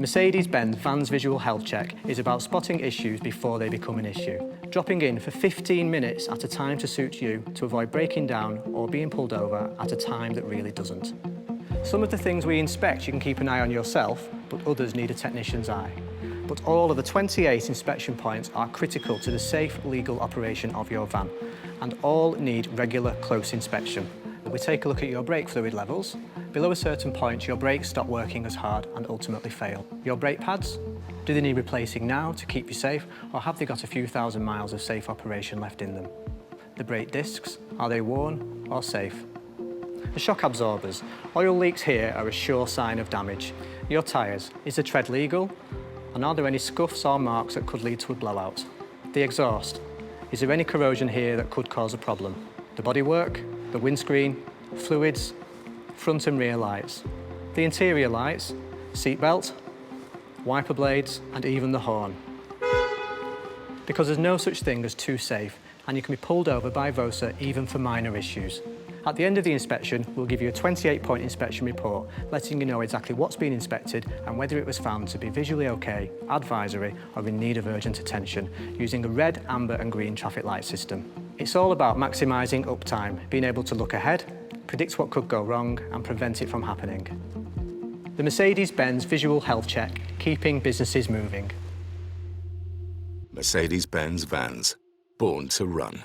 Mercedes-Benz Van's Visual Health Check is about spotting issues before they become an issue. Dropping in for 15 minutes at a time to suit you to avoid breaking down or being pulled over at a time that really doesn't. Some of the things we inspect you can keep an eye on yourself, but others need a technician's eye. But all of the 28 inspection points are critical to the safe, legal operation of your van, and all need regular, close inspection. We take a look at your brake fluid levels. Below a certain point, your brakes stop working as hard and ultimately fail. Your brake pads, do they need replacing now to keep you safe, or have they got a few thousand miles of safe operation left in them? The brake discs, are they worn or safe? The shock absorbers, oil leaks here are a sure sign of damage. Your tyres, is the tread legal? And are there any scuffs or marks that could lead to a blowout? The exhaust, is there any corrosion here that could cause a problem? The bodywork, the windscreen, fluids, front and rear lights, the interior lights, seat belt, wiper blades, and even the horn. Because there's no such thing as too safe, and you can be pulled over by VOSA even for minor issues. At the end of the inspection, we'll give you a 28-point inspection report, letting you know exactly what's been inspected and whether it was found to be visually okay, advisory, or in need of urgent attention, using a red, amber and green traffic light system. It's all about maximising uptime, being able to look ahead, predict what could go wrong and prevent it from happening. The Mercedes-Benz Visual Health Check, keeping businesses moving. Mercedes-Benz vans, born to run.